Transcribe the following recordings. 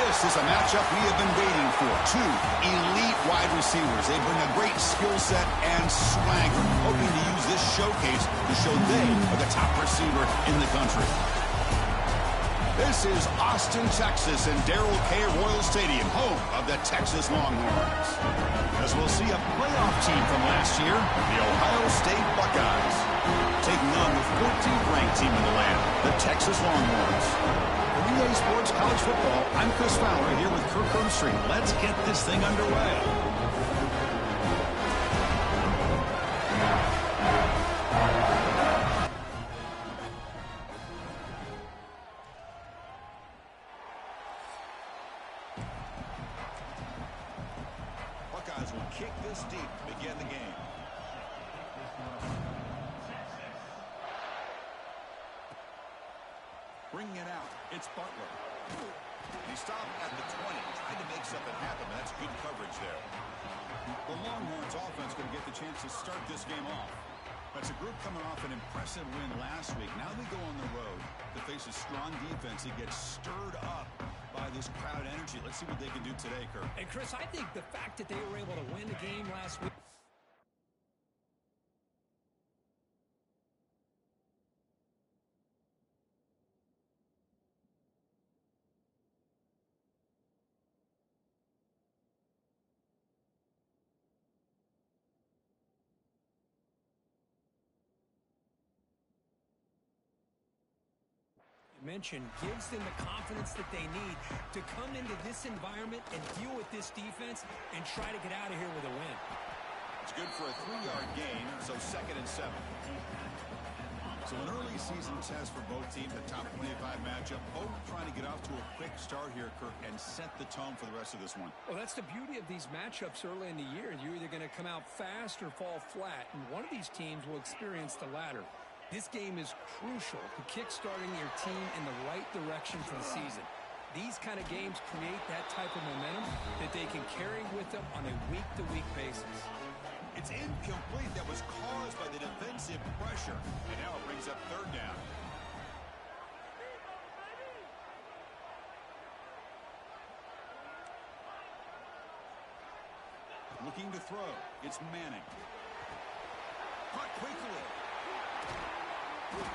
This is a matchup we have been waiting for. Two elite wide receivers. They bring a great skill set and swagger, hoping to use this showcase to show they are the top receiver in the country. This is Austin, Texas, and Darrell K. Royal Stadium, home of the Texas Longhorns. As we'll see a playoff team from last year, the Ohio State Buckeyes, taking on the 14th ranked team in the land, the Texas Longhorns. For EA Sports College Football, I'm Chris Fowler here with Kirk Herbstreit. Let's get this thing underway. Buckeyes will kick this deep to begin the game. Bringing it out, it's Butler. He stopped at the 20, trying to make something happen. That's good coverage there. The Longhorns offense going to get the chance to start this game off. That's a group coming off an impressive win last week. Now they go on the road to face a strong defense that gets stirred up by this crowd energy. Let's see what they can do today, Kirk. And Chris, I think the fact that they were able to win the game last week. Mentioned gives them the confidence that they need to come into this environment and deal with this defense and try to get out of here with a win. It's good for a 3-yard gain, so 2nd and 7. So an early season test for both teams, the top 25 matchup, both trying to get off to a quick start here, Kirk, and set the tone for the rest of this one. Well, that's the beauty of these matchups early in the year. You're either going to come out fast or fall flat, and one of these teams will experience the latter. This game is crucial to kickstarting your team in the right direction for the season. These kind of games create that type of momentum that they can carry with them on a week-to-week basis. It's incomplete. That was caused by the defensive pressure. And now it brings up 3rd down. Looking to throw. It's Manning. Caught quickly.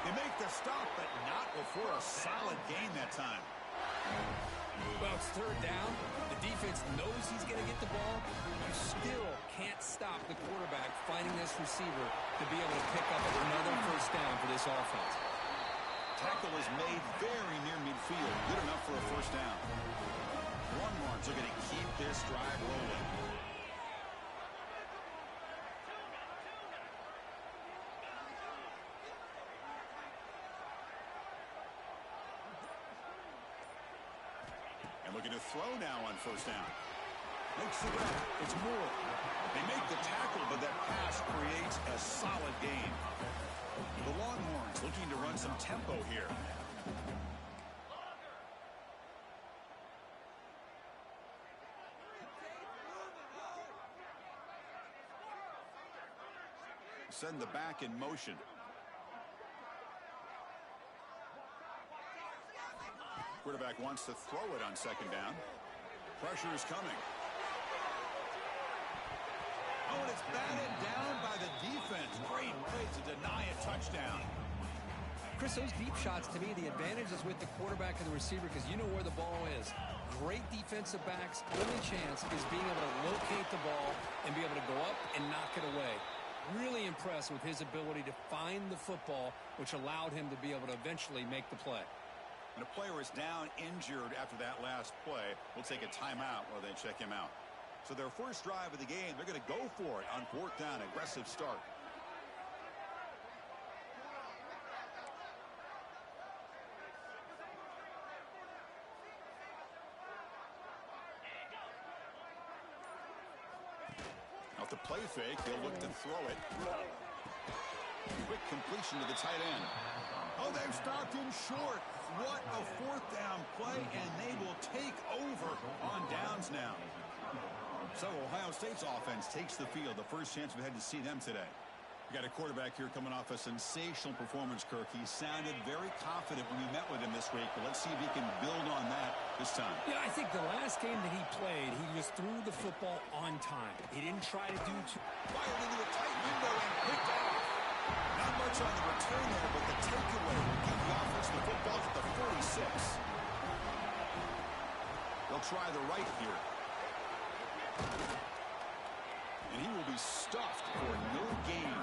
They make the stop, but not before a solid gain that time. Well, it's 3rd down. The defense knows he's going to get the ball. You still can't stop the quarterback finding this receiver to be able to pick up another 1st down for this offense. Tackle is made very near midfield. Good enough for a 1st down. Longhorns are going to keep this drive rolling. Looking to throw now on 1st down. Makes the grab. It's Moore. They make the tackle, but that pass creates a solid gain. The Longhorns looking to run some tempo here. Send the back in motion. Quarterback wants to throw it on 2nd down. Pressure is coming. Oh, and it's batted down by the defense. Great play to deny a touchdown. Chris, those deep shots, to me, the advantage is with the quarterback and the receiver because you know where the ball is. Great defensive backs. Only chance is being able to locate the ball and be able to go up and knock it away. Really impressed with his ability to find the football, which allowed him to be able to eventually make the play. And a player is down injured after that last play. We'll take a timeout while they check him out. So their 1st drive of the game, they're going to go for it on 4th down. Aggressive start. Off the play fake, they'll look to throw it. Quick completion to the tight end. Oh, they've stopped him short. What a 4th down play, and they will take over on downs now. So Ohio State's offense takes the field. The first chance we had to see them today. You got a quarterback here coming off a sensational performance, Kirk. He sounded very confident when we met with him this week, but let's see if he can build on that this time. Yeah, I think the last game that he played, he just threw the football on time. He didn't try to do too... Fired into a tight window and picked off. Not much on the return there, but the takeaway will give the offense the football at the 46. They'll try the right here. And he will be stuffed for no gain.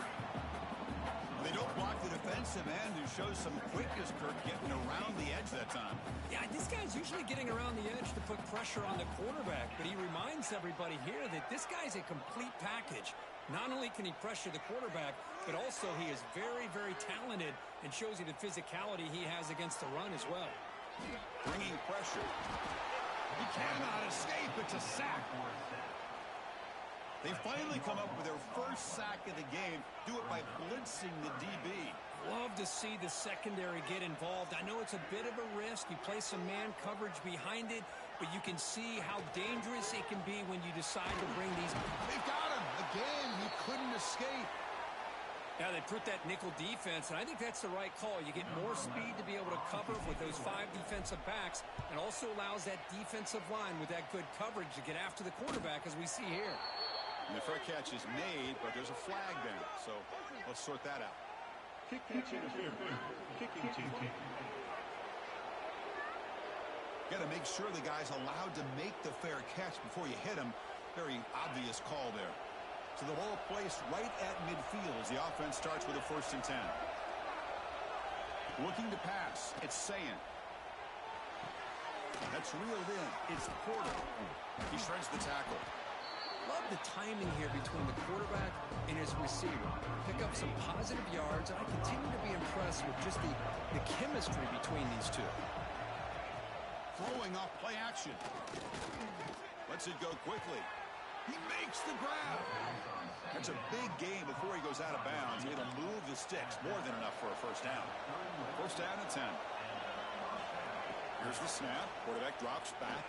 They don't block the defensive end, who shows some quickness, Kirk, getting around the edge that time. Yeah, this guy's usually getting around the edge to put pressure on the quarterback, but he reminds everybody here that this guy's a complete package. Not only can he pressure the quarterback, but also he is very, very talented and shows you the physicality he has against the run as well. Bringing pressure. He cannot escape. It's a sack. They finally come up with their first sack of the game. Do it by blitzing the DB. Love to see the secondary get involved. I know it's a bit of a risk. You play some man coverage behind it, but you can see how dangerous it can be when you decide to bring these. They've got him. Again, he couldn't escape. Now they put that nickel defense, and I think that's the right call. You get more speed to be able to cover with those 5 defensive backs, and also allows that defensive line with that good coverage to get after the quarterback, as we see here. And the fair catch is made, but there's a flag there, so let's sort that out. Kick catch interference. Kicking team. Got to make sure the guy's allowed to make the fair catch before you hit him. Very obvious call there. So the ball placed right at midfield as the offense starts with a 1st and 10. Looking to pass. It's Sayan. That's reeled in. It's Porter. He shreds the tackle. Love the timing here between the quarterback and his receiver. Pick up some positive yards, and I continue to be impressed with just the chemistry between these two. Throwing off play action. Lets it go quickly. He makes the grab. That's a big gain before he goes out of bounds. It'll move the sticks. More than enough for a 1st down. 1st down and 10. Here's the snap. Quarterback drops back.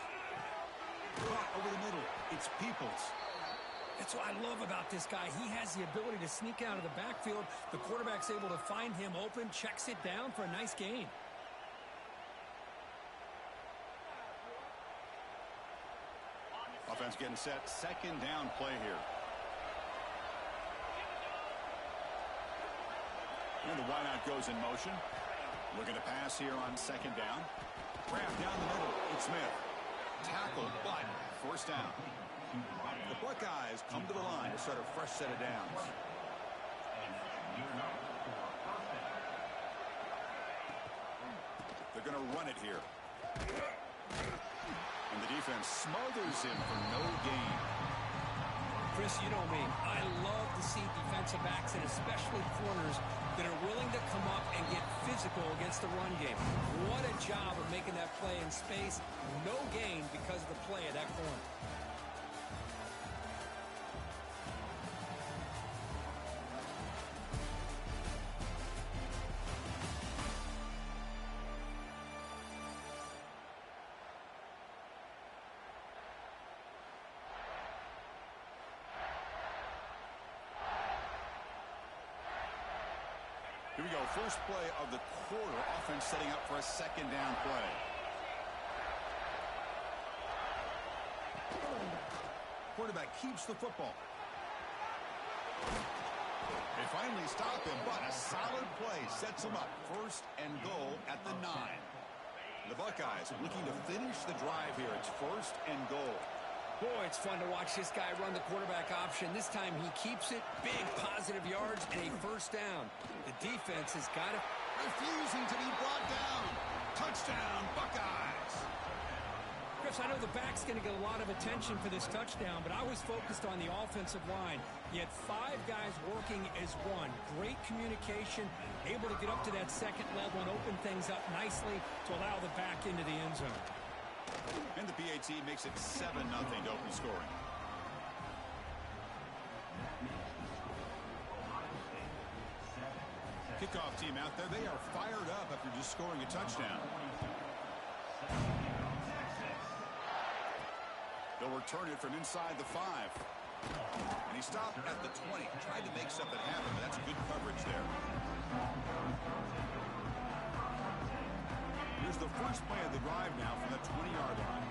Caught over the middle. It's Peoples. That's what I love about this guy. He has the ability to sneak out of the backfield. The quarterback's able to find him open, checks it down for a nice gain. Offense getting set. 2nd down play here. And the wideout goes in motion. Looking to pass here on 2nd down. Grab down the middle. It's Smith. Tackle, but 1st down. The Buckeyes come to the line to start a fresh set of downs. They're going to run it here. And the defense smothers him for no gain. Chris, you know me. I love to see defensive backs, and especially corners, that are willing to come up and get physical against the run game. What a job of making that play in space. No gain because of the play of that corner. Here we go. First play of the quarter. Offense setting up for a 2nd down play. Quarterback keeps the football. They finally stop him, but a solid play sets him up. 1st and goal at the 9. The Buckeyes looking to finish the drive here. It's 1st and goal. Boy, it's fun to watch this guy run the quarterback option. This time he keeps it. Big positive yards and a 1st down. The defense has got it. Refusing to be brought down. Touchdown, Buckeyes. Chris, I know the back's going to get a lot of attention for this touchdown, but I was focused on the offensive line. You had 5 guys working as one. Great communication, able to get up to that 2nd level and open things up nicely to allow the back into the end zone. And the PAT makes it 7-0 to open scoring. Kickoff team out there. They are fired up after just scoring a touchdown. They'll return it from inside the 5. And he stopped at the 20. Tried to make something happen, but that's good coverage there. Here's the first play of the drive now from the 20-yard line.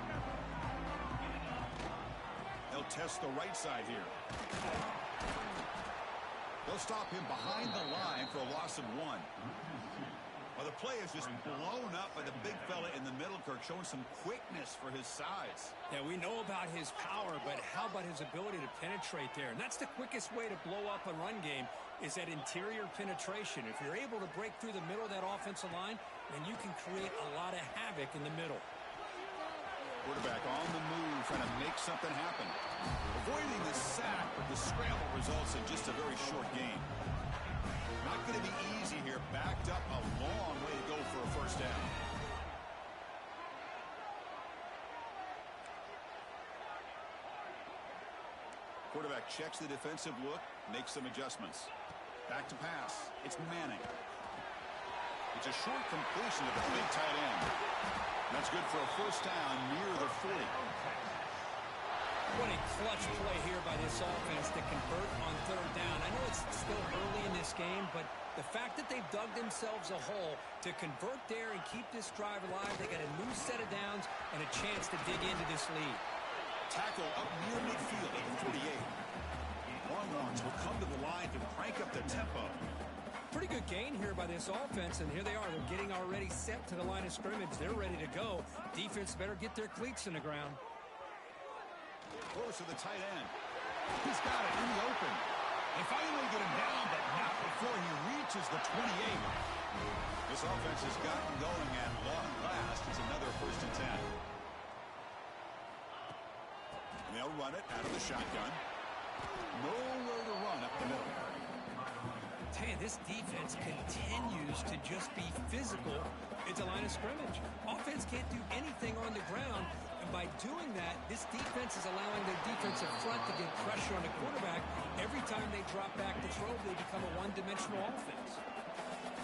They'll test the right side here. They'll stop him behind the line for a loss of 1. Well, the play is just blown up by the big fella in the middle, Kirk, showing some quickness for his size. Yeah, we know about his power, but how about his ability to penetrate there? And that's the quickest way to blow up a run game, is that interior penetration. If you're able to break through the middle of that offensive line, then you can create a lot of havoc in the middle. Quarterback on the move, trying to make something happen. Avoiding the sack, but the scramble results in just a very short gain. Not going to be easy here. Backed up a long way to go for a first down. Quarterback checks the defensive look, makes some adjustments. Back to pass. It's Manning. It's a short completion to the big tight end. That's good for a first down near the 40. What a clutch play here by this offense to convert on third down. I know it's still early in this game, but the fact that they've dug themselves a hole to convert there and keep this drive alive, they got a new set of downs and a chance to dig into this lead. Tackle up near midfield at the 48. Longhorns will come to the line to crank up the tempo. Pretty good gain here by this offense, and here they are. They're getting already set to the line of scrimmage. They're ready to go. Defense better get their cleats in the ground. Close to the tight end. He's got it in the open. They finally get him down, but not before he reaches the 28. This offense has gotten going at long last. It's another first and 10. And they'll run it out of the shotgun. Nowhere to run up the middle. Hey, this defense continues to just be physical at the line of scrimmage. Offense can't do anything on the ground, and by doing that, this defense is allowing their defensive front to get pressure on the quarterback. Every time they drop back to throw, they become a one-dimensional offense.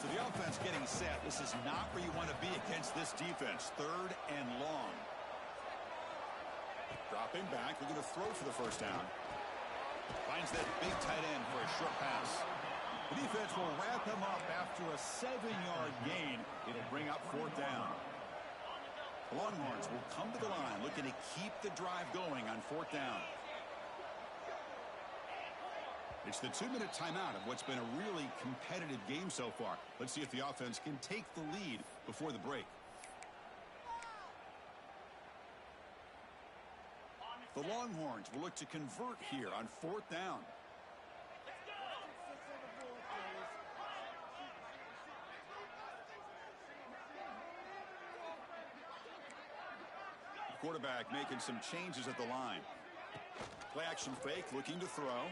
So the offense getting set. This is not where you want to be against this defense. Third and long. Dropping back, they're going to throw for the first down. Finds that big tight end for a short pass. The defense will wrap him up after a 7-yard gain. It'll bring up fourth down. The Longhorns will come to the line looking to keep the drive going on fourth down. It's the 2-minute timeout of what's been a really competitive game so far. Let's see if the offense can take the lead before the break. The Longhorns will look to convert here on fourth down. Quarterback making some changes at the line. Play action fake, looking to throw.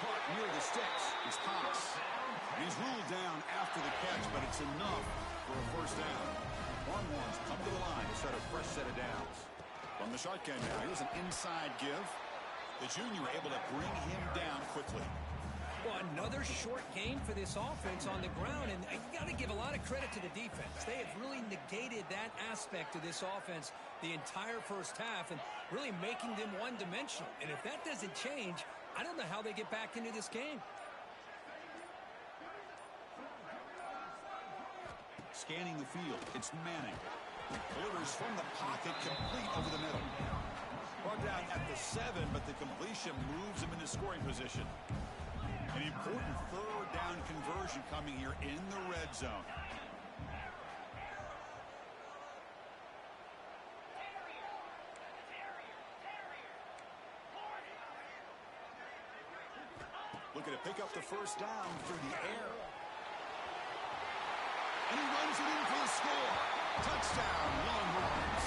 Caught near the sticks. It's Thomas. He's ruled down after the catch, but it's enough for a first down. Longhorns come to the line to start a fresh set of downs. From the shotgun now, here's an inside give. The junior able to bring him down quickly. Well, another short game for this offense on the ground, and you got to give a lot of credit to the defense. They have really negated that aspect of this offense the entire first half and really making them one-dimensional. And if that doesn't change, I don't know how they get back into this game. Scanning the field, it's Manning. Delivers from the pocket, complete over the middle. Brought down at the 7, but the completion moves him into scoring position. An important third down conversion coming here in the red zone. Looking to pick up the first down through the air. And he runs it in for the score. Touchdown, Longhorns.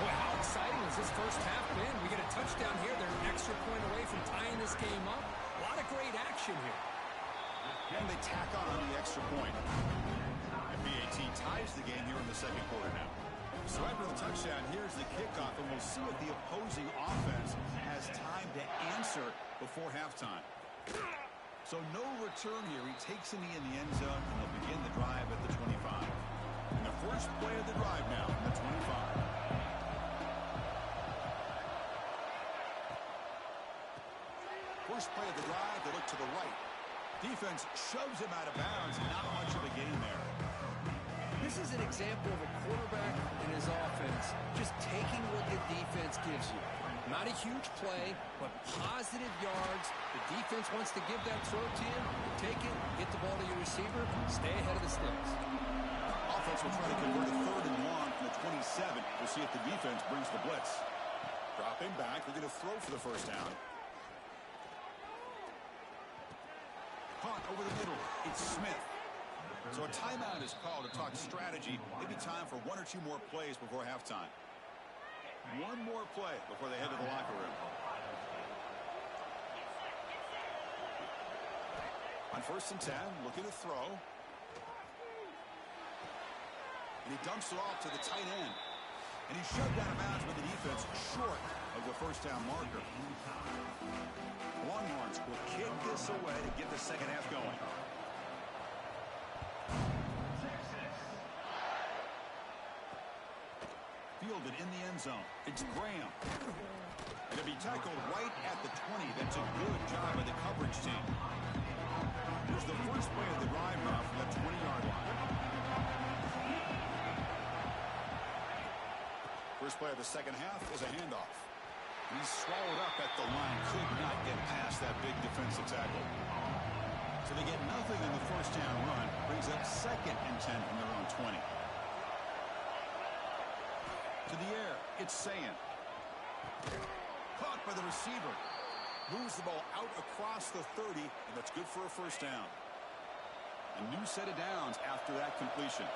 Boy, how exciting has this first half been? We get a touchdown here. They're an extra point away from tying this game up. A lot of great action here. And they tack on the extra point. And BAT ties the game here in the second quarter now. So after the touchdown, here's the kickoff, and we'll see if the opposing offense has time to answer before halftime. So no return here. He takes it in the end zone, and they'll begin the drive at the 25. And the first play of the drive now from the 25. First play of the drive, they look to the right. Defense shoves him out of bounds. Not much of a gain there. This is an example of a quarterback and his offense just taking what the defense gives you. Not a huge play, but positive yards. The defense wants to give that throw to you. Take it, get the ball to your receiver, stay ahead of the sticks. Offense will try to convert a 3rd and long from the 27. We'll see if the defense brings the blitz. Dropping back, they're going to throw for the first down. Caught over the middle. It's Smith. So a timeout is called to talk strategy. Maybe time for 1 or 2 more plays before halftime. One more play before they head to the locker room. On 1st and 10, looking to throw. And he dumps it off to the tight end. And he's shoved out of bounds with the defense short of the first down marker. Longhorns will kick this away to get the second half going. Fielded in the end zone. It's Graham. And to be tackled right at the 20. That's a good job by the coverage team. Here's the first play of the drive now from the 20-yard line. First play of the second half is a handoff. He's swallowed up at the line. Could not get past that big defensive tackle. So they get nothing in the first down run. Brings up 2nd and 10 from their own 20. To the air, it's Sayan. Caught by the receiver. Moves the ball out across the 30, and that's good for a first down. A new set of downs after that completion.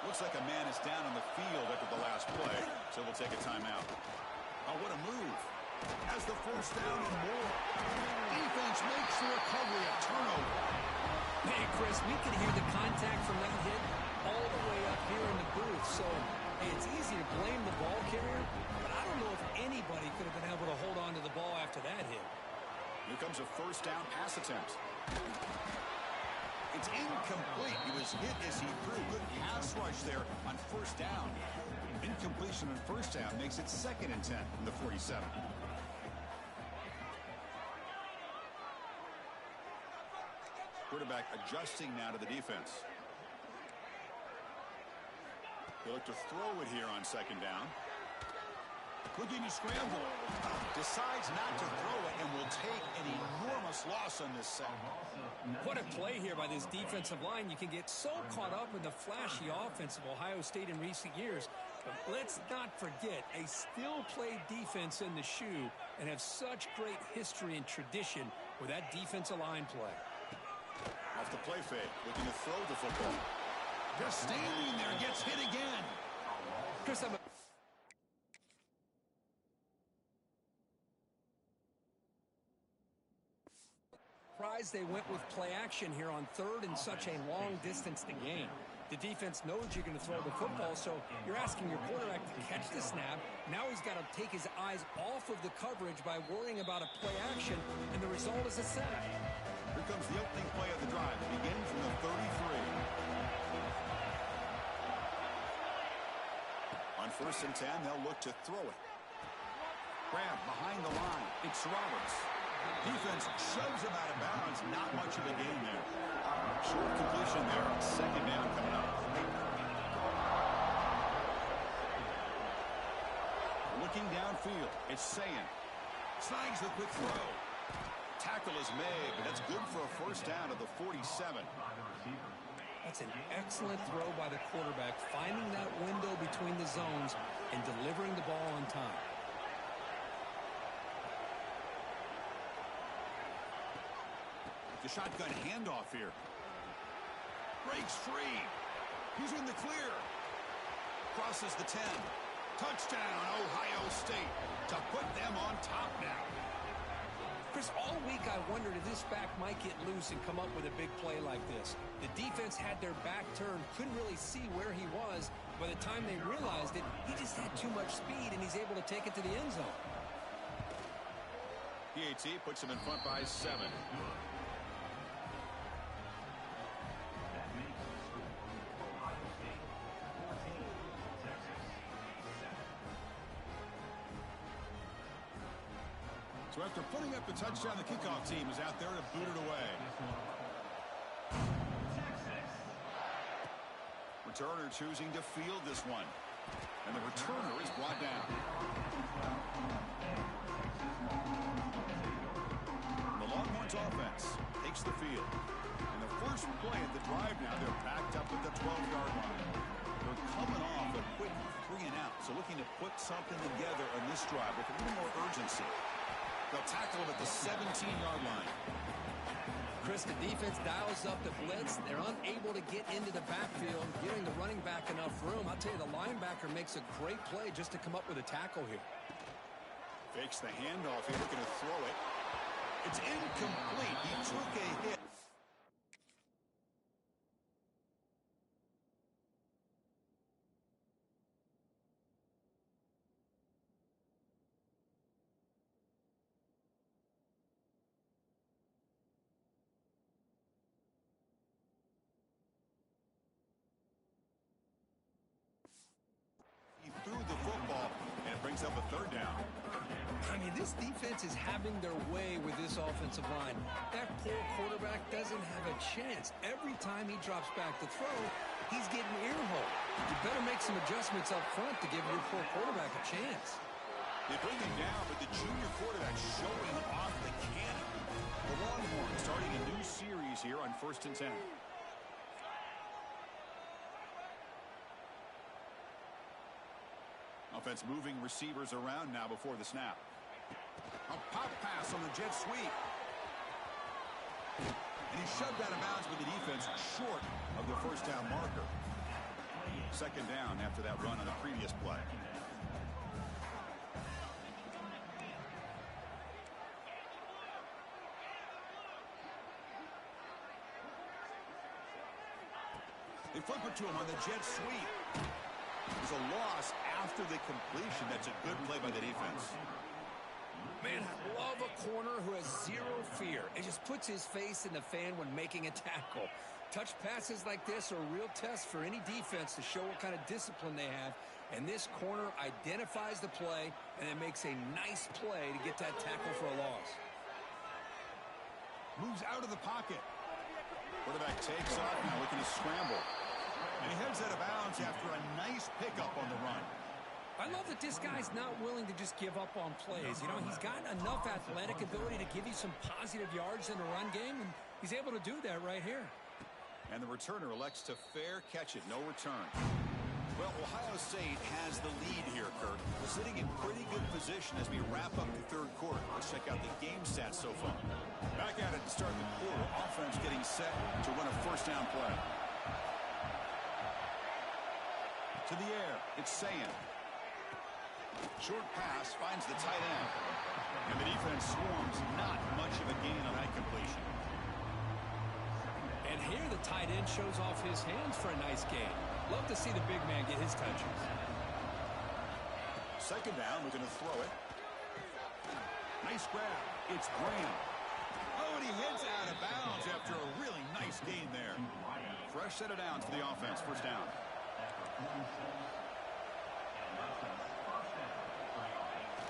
Looks like a man is down on the field after the last play, so we'll take a timeout. Oh, what a move. Has the first down and more. Defense makes the recovery, a turnover. Hey, Chris, we can hear the contact from that hit all the way up here in the booth, so hey, it's easy to blame the ball carrier, but I don't know if anybody could have been able to hold on to the ball after that hit. Here comes a first down pass attempt. It's incomplete. He was hit as he threw. Good pass rush there on first down. Incompletion on first down makes it 2nd and 10 from the 47. Quarterback adjusting now to the defense. They look to throw it here on 2nd down. Looking to scramble. Decides not to throw it and will take an enormous loss on this set. What a play here by this defensive line. You can get so caught up in the flashy offense of Ohio State in recent years. But let's not forget, a still-played defense in the shoe and have such great history and tradition with that defensive line play. Off the play fake, looking to throw the football. Just standing there, gets hit again. Chris, surprised they went with play action here on 3rd and such a long distance to gain. The defense knows you're going to throw the football, so you're asking your quarterback to catch the snap. Now he's got to take his eyes off of the coverage by worrying about a play action, and the result is a sack. Here comes the opening play of the drive, beginning from the 33. On 1st and 10, they'll look to throw it. Grab behind the line. It's Roberts. Defense shoves him out of bounds. Not much of a gain there. Short completion there. 2nd down coming up. Looking downfield. It's Sayan. Snags the quick throw. Tackle is made, but that's good for a first down at the 47. That's an excellent throw by the quarterback, finding that window between the zones and delivering the ball on time. The shotgun handoff here. Breaks free. He's in the clear. Crosses the 10. Touchdown, Ohio State, to put them on top now. Chris, all week I wondered if this back might get loose and come up with a big play like this. The defense had their back turned, couldn't really see where he was. By the time they realized it, he just had too much speed, and he's able to take it to the end zone. PAT puts him in front by 7. So after putting up the touchdown, the kickoff team is out there to boot it away. Returner choosing to field this one. And the returner is brought down. The Longhorns offense takes the field. And the first play of the drive now, they're backed up at the 12-yard line. They're coming off a quick 3-and-out, so looking to put something together on this drive with a little more urgency. They'll tackle him at the 17-yard line. Chris, the defense dials up the blitz. They're unable to get into the backfield, giving the running back enough room. I'll tell you, the linebacker makes a great play just to come up with a tackle here. Fakes the handoff here, looking to throw it. It's incomplete. He took a hit. He threw the football, and it brings up a 3rd down. I mean, this defense is having their way with this offensive line. That poor quarterback doesn't have a chance. Every time he drops back to throw, he's getting ear-hole. You better make some adjustments up front to give your poor quarterback a chance. They bring him down, but the junior quarterback showing off the cannon. The Longhorns starting a new series here on 1st and 10. Offense moving receivers around now before the snap. A pop pass on the jet sweep. And he shoved out of bounds with the defense short of the 1st down marker. 2nd down after that run on the previous play. They flip it to him on the jet sweep. There's a loss after the completion. That's a good play by the defense. Man, I love a corner who has zero fear. It just puts his face in the fan when making a tackle. Touch passes like this are a real test for any defense to show what kind of discipline they have. And this corner identifies the play and then makes a nice play to get that tackle for a loss. Moves out of the pocket. Quarterback takes off now, looking to scramble. And he heads out of bounds after a nice pickup on the run. I love that this guy's not willing to just give up on plays. You know, he's got enough athletic ability to give you some positive yards in the run game, and he's able to do that right here. And the returner elects to fair catch it, no return. Well, Ohio State has the lead here, Kirk. We're sitting in pretty good position as we wrap up the 3rd quarter. Let's check out the game stats so far. Back at it to start the quarter. Offense getting set to run a 1st down play. To the air, it's Sayan. Short pass finds the tight end. And the defense swarms, not much of a gain on that completion. And here the tight end shows off his hands for a nice gain. Love to see the big man get his touches. 2nd down, we're going to throw it. Nice grab. It's Graham. Oh, and he heads out of bounds after a really nice gain there. Fresh set of downs for the offense. 1st down.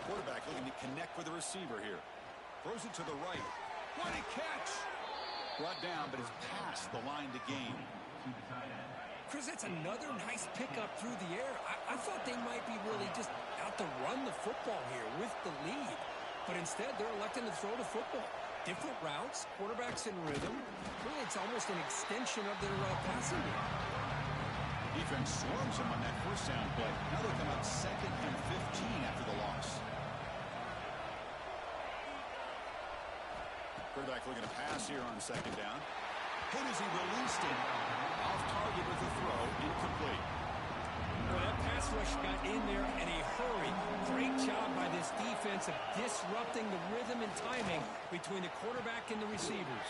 Quarterback looking to connect with the receiver here. Throws it to the right. What a catch! Brought down, but it's past the line to gain. Chris, that's another nice pickup through the air. I thought they might be really just out to run the football here with the lead. But instead, they're electing to throw the football. Different routes, quarterbacks in rhythm. Really, it's almost an extension of their passing game. Defense swarms him on that 1st down play. Now they come up 2nd and 15 after the loss. Quarterback looking to pass here on 2nd down. Hit as he released it. Off target with the throw. Incomplete. Well, that pass rush got in there in a hurry. Great job by this defense of disrupting the rhythm and timing between the quarterback and the receivers.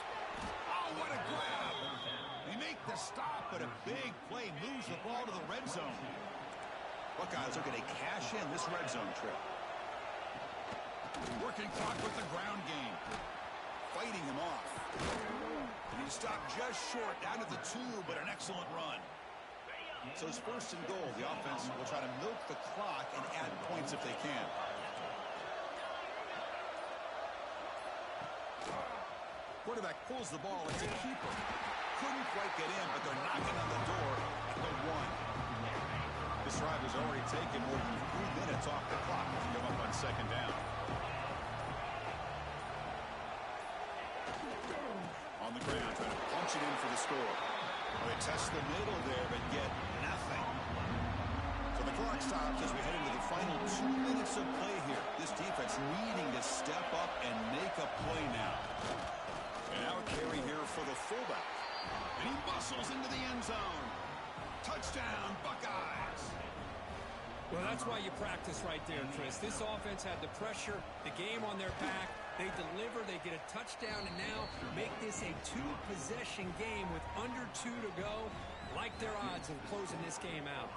Oh, what a grab! They make the stop, but a big play moves the ball to the red zone. Buckeyes looking to cash in this red zone trip. Working clock with the ground game. Fighting him off. And he stopped just short, down to the 2, but an excellent run. So it's 1st and goal. The offense will try to milk the clock and add points if they can. Quarterback pulls the ball. It's a keeper. Couldn't quite get in, but they're knocking on the door at the 1. This drive has already taken more than 3 minutes off the clock to come up on second down. On the ground, trying to punch it in for the score. Well, they test the middle there, but get nothing. So the clock stops as we head into the final 2 minutes of play here. This defense needing to step up and make a play now. And now a carry here for the fullback. And he bustles into the end zone. Touchdown, Buckeyes. Well, that's why you practice right there, Chris. This offense had the pressure, the game on their back. They deliver, they get a touchdown, and now make this a 2-possession game with under 2 to go. Like their odds of closing this game out.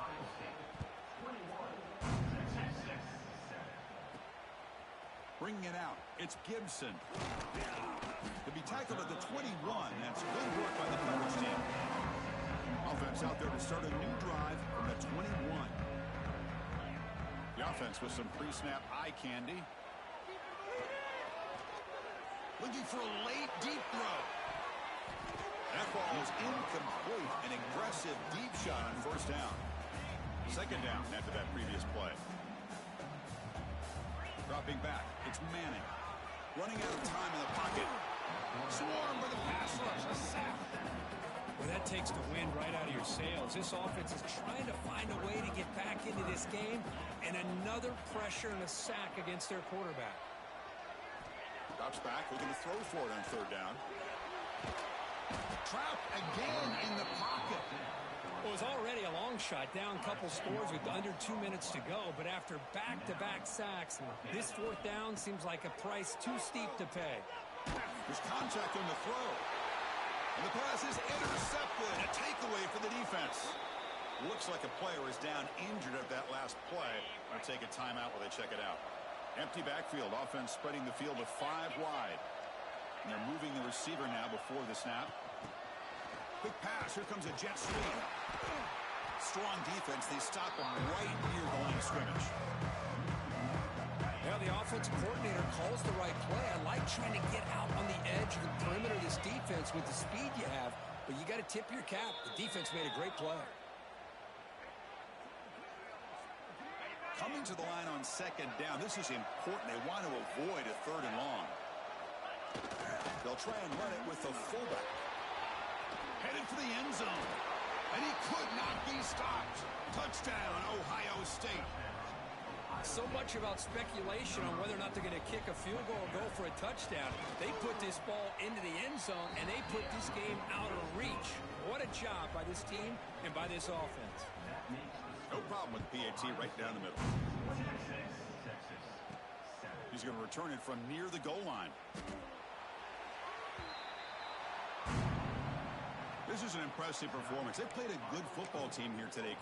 Bringing it out, it's Gibson. To be tackled at the 21, that's good work by the coverage team. Offense out there to start a new drive from the 21. The offense with some pre-snap eye candy. Looking for a late deep throw. That ball is incomplete. An aggressive deep shot on first down. Second down after that previous play. Dropping back, it's Manning. Running out of time in the pocket. Swarmed by the pass rush. A sack. Well, that takes the wind right out of your sails. This offense is trying to find a way to get back into this game, and another pressure and a sack against their quarterback. Drops back, looking to throw for it on third down. Trapped again in the pocket. Well, it was already a long shot, down a couple scores with under 2 minutes to go, but after back-to-back sacks, this fourth down seems like a price too steep to pay. There's contact on the throw. And the pass is intercepted. A takeaway for the defense. Looks like a player is down injured at that last play. I'll take a timeout while they check it out. Empty backfield. Offense spreading the field with 5 wide. And they're moving the receiver now before the snap. Quick pass. Here comes a jet sweep. Strong defense. They stop him right near the line of scrimmage. Well, the offensive coordinator calls the right play. I like trying to get out on the edge of the perimeter of this defense with the speed you have, but you got to tip your cap. The defense made a great play. Coming to the line on second down. This is important. They want to avoid a third and long. They'll try and run it with the fullback. Headed for the end zone. And he could not be stopped. Touchdown, Ohio State. So much about speculation on whether or not they're going to kick a field goal or go for a touchdown. They put this ball into the end zone, and they put this game out of reach. What a job by this team and by this offense. No problem with PAT right down the middle. He's going to return it from near the goal line. This is an impressive performance. They played a good football team here today.